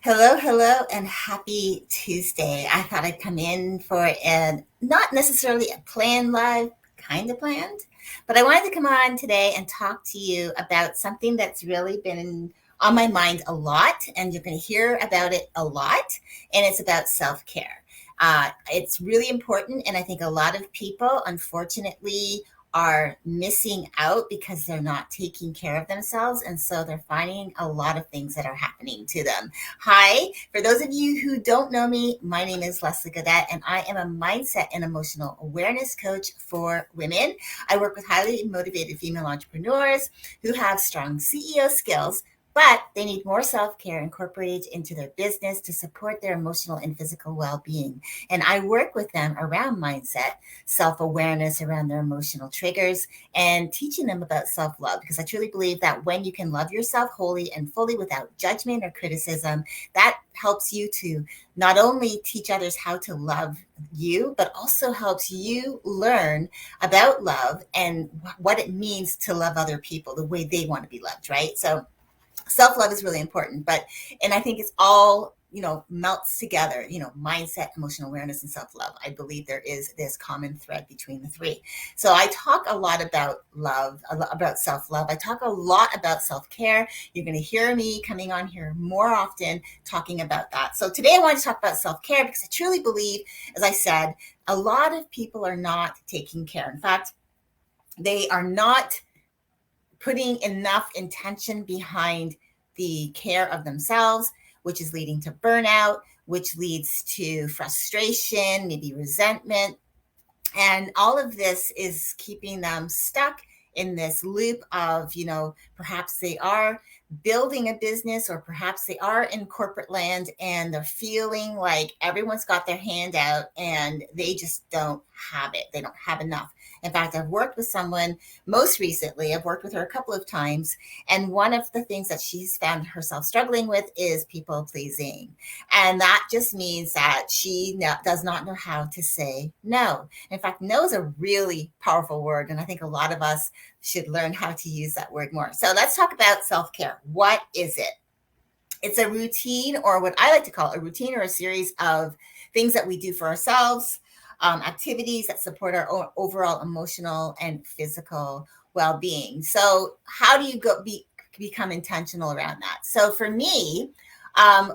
Hello, hello, and happy Tuesday. I thought I'd come in for an not necessarily a planned live, kind of planned, but I wanted to come on today and talk to you about something that's really been on my mind a lot, and you're going to hear about it a lot, and it's about self care. It's really important, and I think a lot of people, unfortunately, are missing out because they're not taking care of themselves, and so they're finding a lot of things that are happening to them. Hi, for those of you who don't know me, my name is Leslie Gaudet, and I am a mindset and emotional awareness coach for women. I work with highly motivated female entrepreneurs who have strong CEO skills, but they need more self-care incorporated into their business to support their emotional and physical well-being. And I work with them around mindset, self-awareness around their emotional triggers, and teaching them about self-love, because I truly believe that when you can love yourself wholly and fully without judgment or criticism, that helps you to not only teach others how to love you, but also helps you learn about love and what it means to love other people the way they want to be loved, right? So self-love is really important, and I think it's all, melts together, mindset, emotional awareness, and self-love. I believe there is this common thread between the three. So I talk a lot about love, about self-love. I talk a lot about self-care. You're going to hear me coming on here more often talking about that. So today I want to talk about self-care because I truly believe, as I said, a lot of people are not taking care. In fact, they are not putting enough intention behind the care of themselves, which is leading to burnout, which leads to frustration, maybe resentment. And all of this is keeping them stuck in this loop of, perhaps they are building a business or perhaps they are in corporate land and they're feeling like everyone's got their hand out and they just don't have it. They don't have enough. In fact, I've worked with someone most recently, I've worked with her a couple of times, and one of the things that she's found herself struggling with is people pleasing. And that just means that she does not know how to say no. In fact, no is a really powerful word, and I think a lot of us should learn how to use that word more. So let's talk about self-care. What is it? It's a routine, or what I like to call a routine, or a series of things that we do for ourselves, activities that support our overall emotional and physical well-being. So how do you become intentional around that? So for me,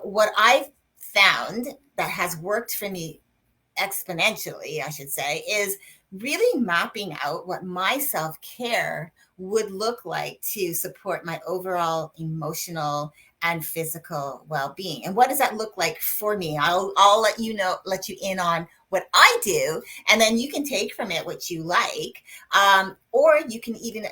what I've found that has worked for me exponentially, I should say, is really mapping out what my self care would look like to support my overall emotional and physical well being. And what does that look like for me? I'll let you in on what I do, and then you can take from it what you like, or you can even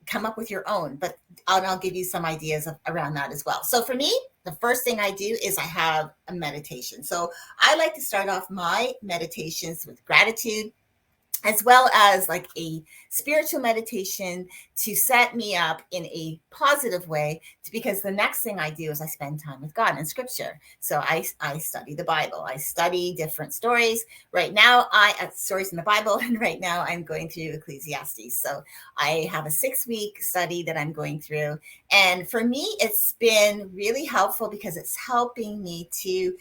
come up with your own. But I'll give you some ideas around that as well. So for me, the first thing I do is I have a meditation. So I like to start off my meditations with gratitude, as well as like a spiritual meditation to set me up in a positive way, because the next thing I do is I spend time with God in scripture. So I study the Bible. I study different stories. Right now, stories in the Bible, and right now I'm going through Ecclesiastes. So I have a 6-week study that I'm going through. And for me, it's been really helpful because it's helping me to,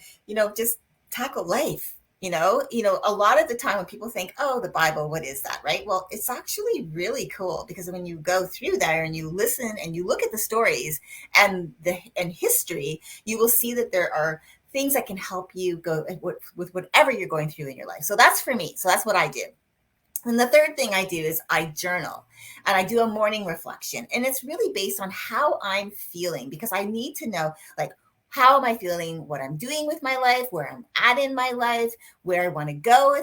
just tackle life. A lot of the time when people think, oh, the Bible, what is that, right? Well, it's actually really cool, because when you go through there and you listen and you look at the stories and history, you will see that there are things that can help you go with whatever you're going through in your life. So that's for me. So that's what I do. And the third thing I do is I journal, and I do a morning reflection. And it's really based on how I'm feeling, because I need to know, like, how am I feeling, what I'm doing with my life, where I'm at in my life, where I want to go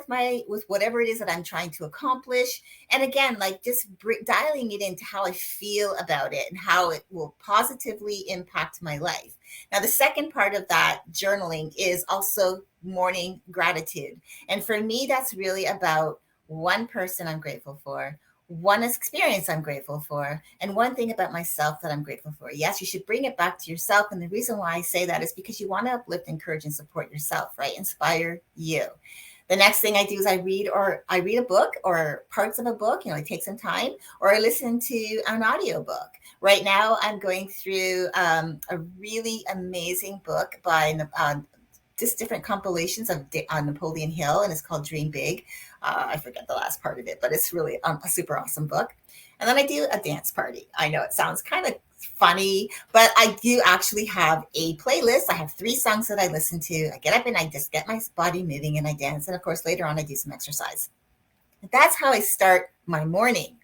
with whatever it is that I'm trying to accomplish. And again, like, just dialing it into how I feel about it and how it will positively impact my life. Now, the second part of that journaling is also morning gratitude. And for me, that's really about one person I'm grateful for, one experience I'm grateful for, and one thing about myself that I'm grateful for. Yes, you should bring it back to yourself. And the reason why I say that is because you want to uplift, encourage, and support yourself, right? Inspire you. The next thing I do is I read a book or parts of a book, I take some time, or I listen to an audiobook. Right now, I'm going through a really amazing book by just different compilations of on Napoleon Hill, and it's called Dream Big. I forget the last part of it, but it's really a super awesome book. And then I do a dance party. I know it sounds kind of funny, but I do actually have a playlist. I have 3 songs that I listen to. I get up and I just get my body moving and I dance. And of course, later on, I do some exercise. That's how I start my morning.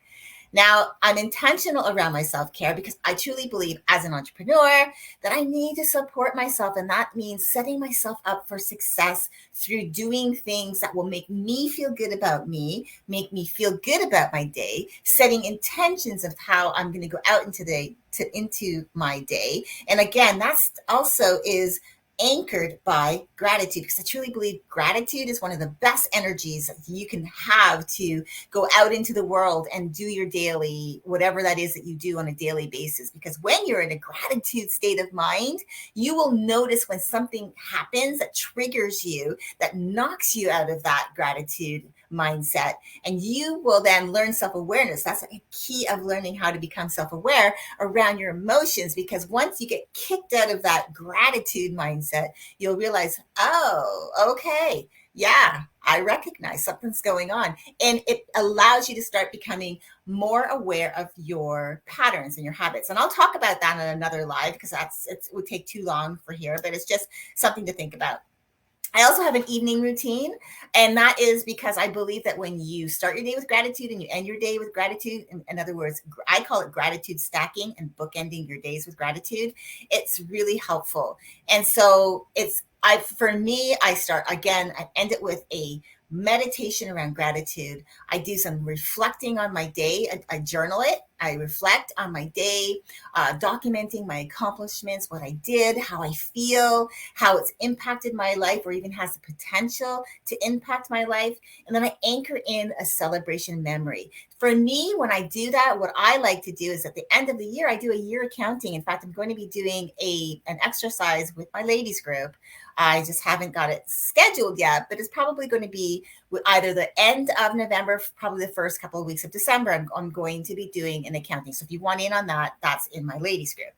Now, I'm intentional around my self care because I truly believe as an entrepreneur that I need to support myself. And that means setting myself up for success through doing things that will make me feel good about me, make me feel good about my day, setting intentions of how I'm going to go out into my day. And again, that's also is anchored by gratitude, because I truly believe gratitude is one of the best energies that you can have to go out into the world and do your daily, whatever that is that you do on a daily basis. Because when you're in a gratitude state of mind, you will notice when something happens that triggers you, that knocks you out of that gratitude mindset, and you will then learn self-awareness. That's a key of learning how to become self-aware around your emotions, because once you get kicked out of that gratitude mindset, you'll realize, oh, okay, yeah, I recognize something's going on. And it allows you to start becoming more aware of your patterns and your habits. And I'll talk about that in another live, because it would take too long for here, but it's just something to think about. I also have an evening routine, and that is because I believe that when you start your day with gratitude and you end your day with gratitude, in other words, I call it gratitude stacking and bookending your days with gratitude, it's really helpful. And so for me, I end it with a meditation around gratitude. I do some reflecting on my day. I journal it. I reflect on my day, documenting my accomplishments, what I did, how I feel, how it's impacted my life, or even has the potential to impact my life. And then I anchor in a celebration memory. For me, when I do that, what I like to do is at the end of the year, I do a year accounting. In fact, I'm going to be doing an exercise with my ladies group. I just haven't got it scheduled yet, but it's probably going to be either the end of November, probably the first couple of weeks of December. I'm going to be doing an accounting. So if you want in on that, that's in my ladies group.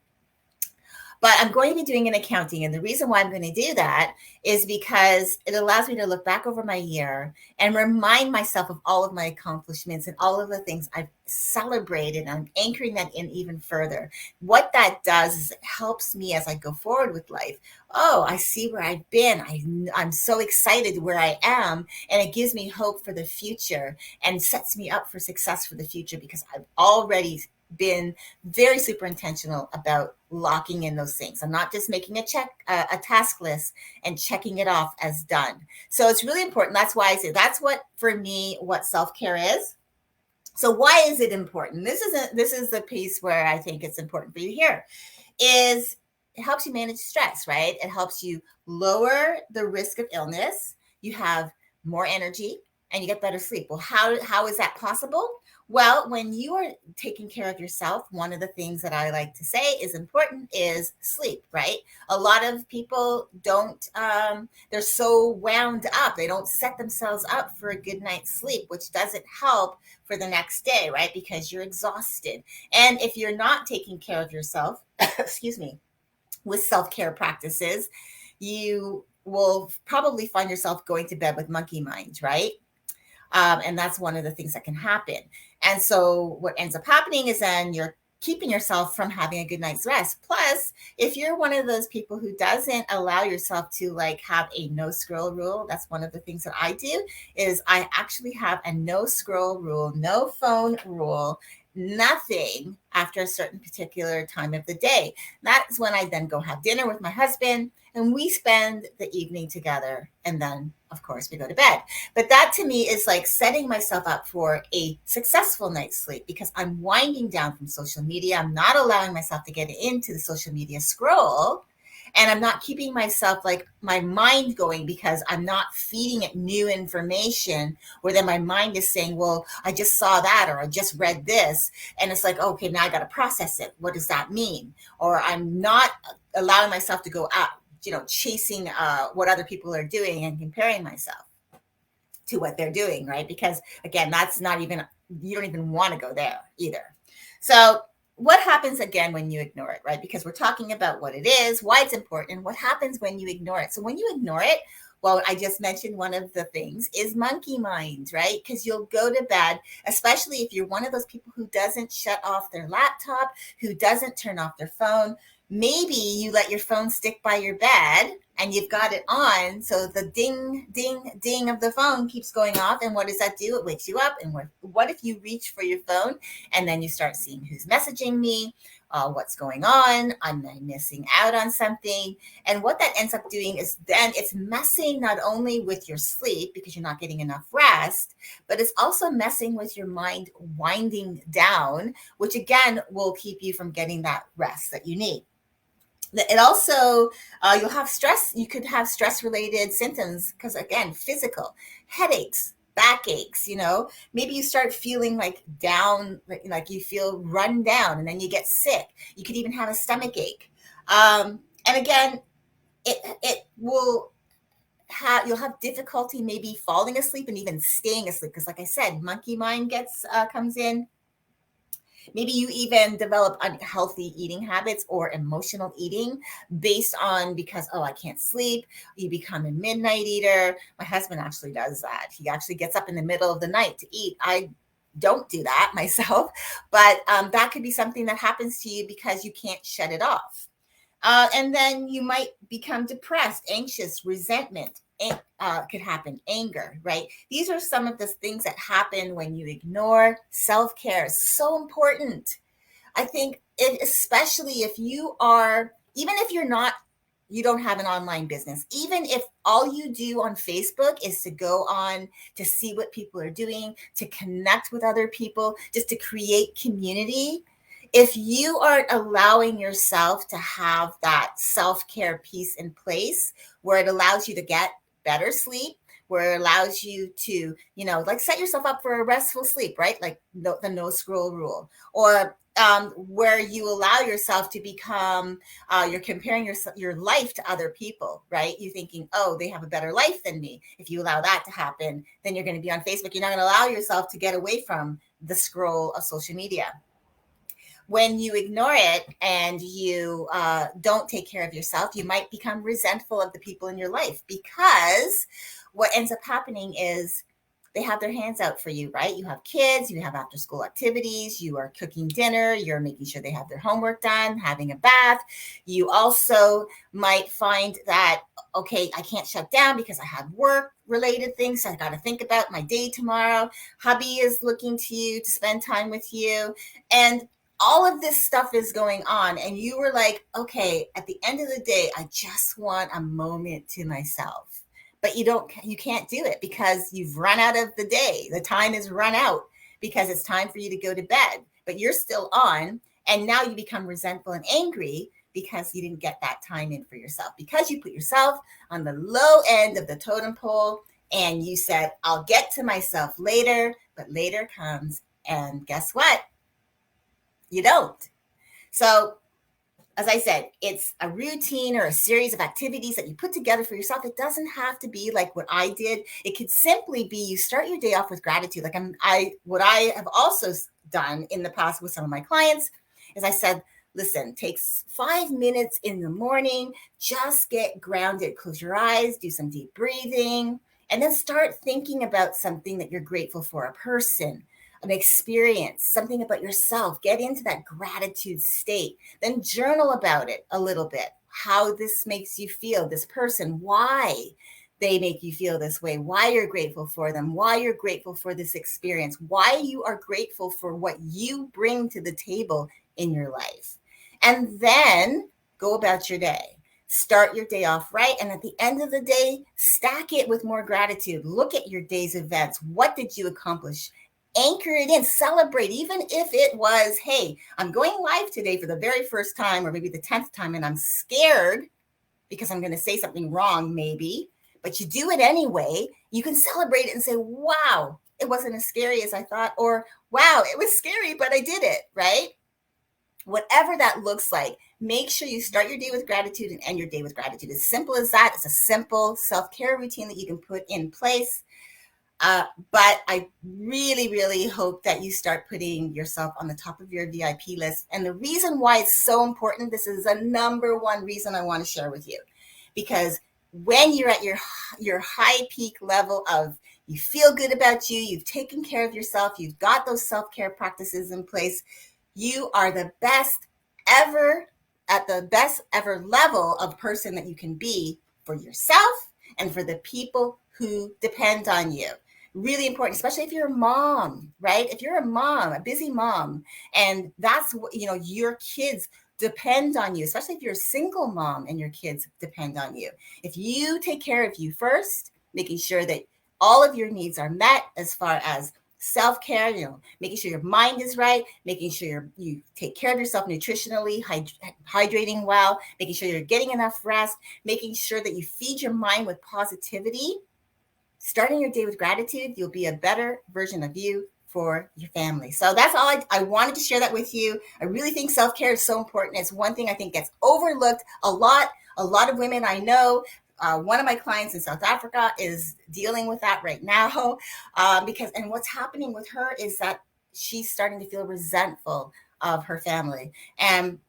But I'm going to be doing an accounting. And the reason why I'm going to do that is because it allows me to look back over my year and remind myself of all of my accomplishments and all of the things I've celebrated. I'm anchoring that in even further. What that does is it helps me as I go forward with life. Oh, I see where I've been. I'm so excited where I am. And it gives me hope for the future and sets me up for success for the future, because I've already been very super intentional about locking in those things. I'm not just making a task list and checking it off as done. So it's really important. That's why I say that's for me, what self-care is. So why is it important? This is the piece where I think it's important for you here, is it helps you manage stress, right? It helps you lower the risk of illness. You have more energy and you get better sleep. Well, how is that possible? Well, when you are taking care of yourself, one of the things that I like to say is important is sleep, right? A lot of people don't, they're so wound up. They don't set themselves up for a good night's sleep, which doesn't help for the next day, right? Because you're exhausted. And if you're not taking care of yourself, excuse me, with self-care practices, you will probably find yourself going to bed with monkey mind, right? And that's one of the things that can happen. And so what ends up happening is then you're keeping yourself from having a good night's rest. Plus, if you're one of those people who doesn't allow yourself to have a no scroll rule, that's one of the things that I do, is I actually have a no scroll rule, no phone rule, nothing after a certain particular time of the day. That's when I then go have dinner with my husband and we spend the evening together. And then, of course, we go to bed. But that to me is like setting myself up for a successful night's sleep, because I'm winding down from social media. I'm not allowing myself to get into the social media scroll. And I'm not keeping myself, my mind going, because I'm not feeding it new information where then my mind is saying, well, I just saw that, or I just read this. And it's like, okay, now I got to process it. What does that mean? Or I'm not allowing myself to go out, chasing what other people are doing and comparing myself. to what they're doing, right? Because again, that's not even, you don't even want to go there either. So what happens again when you ignore it, right? Because we're talking about what it is, why it's important, and what happens when you ignore it. So when you ignore it, well, I just mentioned one of the things is monkey mind, right? Because you'll go to bed, especially if you're one of those people who doesn't shut off their laptop, who doesn't turn off their phone. Maybe you let your phone stick by your bed and you've got it on. So the ding, ding, ding of the phone keeps going off. And what does that do? It wakes you up. And what if you reach for your phone and then you start seeing who's messaging me? What's going on? Am I missing out on something? And what that ends up doing is then it's messing not only with your sleep because you're not getting enough rest, but it's also messing with your mind winding down, which again will keep you from getting that rest that you need. It also, you'll have stress. You could have stress related symptoms because, again, physical headaches, backaches, maybe you start feeling like down, like you feel run down and then you get sick. You could even have a stomach ache. And again, it will you'll have difficulty maybe falling asleep and even staying asleep. Because like I said, monkey mind comes in. Maybe you even develop unhealthy eating habits or emotional eating based on because, oh, I can't sleep. You become a midnight eater. My husband actually does that. He actually gets up in the middle of the night to eat. I don't do that myself, but that could be something that happens to you because you can't shut it off. And then you might become depressed, anxious, resentment. Could happen, anger, right? These are some of the things that happen when you ignore. Self-care is so important. I think especially if you are, even if you don't have an online business, even if all you do on Facebook is to go on to see what people are doing, to connect with other people, just to create community. If you aren't allowing yourself to have that self-care piece in place where it allows you to get better sleep, where it allows you to, like set yourself up for a restful sleep, right? Like the no scroll rule, or where you allow yourself to become, you're comparing your life to other people, right? You're thinking, oh, they have a better life than me. If you allow that to happen, then you're going to be on Facebook. You're not going to allow yourself to get away from the scroll of social media. When you ignore it and you don't take care of yourself, you might become resentful of the people in your life because what ends up happening is they have their hands out for you, right? You have kids, you have after school activities, you are cooking dinner, you're making sure they have their homework done, having a bath. You also might find that, okay, I can't shut down because I have work related things. So I got to think about my day tomorrow. Hubby is looking to you to spend time with you. And all of this stuff is going on. And you were like, okay, at the end of the day, I just want a moment to myself. But you can't do it because you've run out of the day. The time is run out because it's time for you to go to bed, but you're still on. And now you become resentful and angry because you didn't get that time in for yourself, because you put yourself on the low end of the totem pole and you said, I'll get to myself later, but later comes. And guess what? You don't. So as I said, it's a routine or a series of activities that you put together for yourself. It doesn't have to be like what I did. It could simply be you start your day off with gratitude. Like what I have also done in the past with some of my clients is I said, listen, takes 5 minutes in the morning, just get grounded, close your eyes, do some deep breathing, and then start thinking about something that you're grateful for, a person, an experience, something about yourself. Get into that gratitude state. Then journal about it a little bit. How this makes you feel, this person, why they make you feel this way, why you're grateful for them, why you're grateful for this experience, why you are grateful for what you bring to the table in your life. And then go about your day. Start your day off right. And at the end of the day, stack it with more gratitude. Look at your day's events. What did you accomplish? Anchor it in, celebrate, even if it was, hey, I'm going live today for the very first time, or maybe the 10th time, and I'm scared because I'm going to say something wrong, maybe, but you do it anyway. You can celebrate it and say, wow, it wasn't as scary as I thought, or wow, it was scary, but I did it, right? Whatever that looks like, make sure you start your day with gratitude and end your day with gratitude. As simple as that. It's a simple self-care routine that you can put in place. But I really, really hope that you start putting yourself on the top of your VIP list. And the reason why it's so important, this is the number one reason I want to share with you, because when you're at your high peak level of you feel good about you, you've taken care of yourself, you've got those self-care practices in place, you are the best ever at the best ever level of person that you can be for yourself and for the people who depend on you. Really important, especially if you're a mom, right? If you're a mom, a busy mom, and that's what, your kids depend on you, especially if you're a single mom and your kids depend on you. If you take care of you first, making sure that all of your needs are met as far as self-care, making sure your mind is right, making sure you take care of yourself nutritionally, hydrating well, making sure you're getting enough rest, making sure that you feed your mind with positivity, starting your day with gratitude, you'll be a better version of you for your family. So that's all I wanted to share that with you. I really think self-care is so important. It's one thing I think gets overlooked a lot. A lot of women I know, one of my clients in South Africa is dealing with that right now, and what's happening with her is that she's starting to feel resentful of her family. And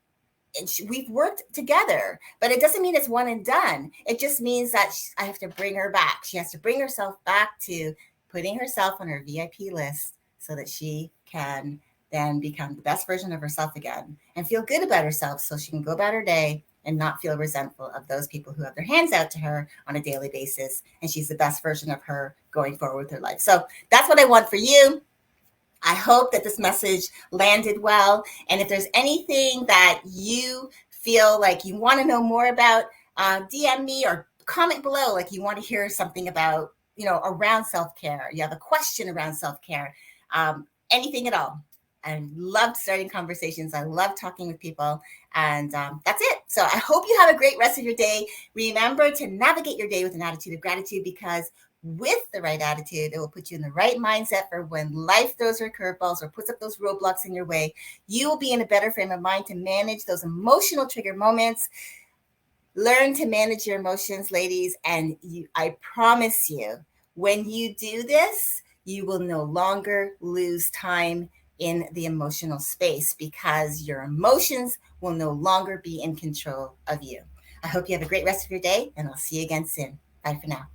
we've worked together, but it doesn't mean it's one and done. It just means that I have to bring her back. She has to bring herself back to putting herself on her VIP list so that she can then become the best version of herself again and feel good about herself so she can go about her day and not feel resentful of those people who have their hands out to her on a daily basis. And she's the best version of her going forward with her life. So that's what I want for you. I hope that this message landed well. And if there's anything that you feel like you want to know more about, DM me or comment below, like you want to hear something about, around self-care. You have a question around self-care, anything at all. I love starting conversations. I love talking with people. And that's it. So I hope you have a great rest of your day. Remember to navigate your day with an attitude of gratitude, because with the right attitude, it will put you in the right mindset for when life throws her curveballs or puts up those roadblocks in your way. You will be in a better frame of mind to manage those emotional trigger moments. Learn to manage your emotions, ladies. And I promise you, when you do this, you will no longer lose time in the emotional space because your emotions will no longer be in control of you. I hope you have a great rest of your day, and I'll see you again soon. Bye for now.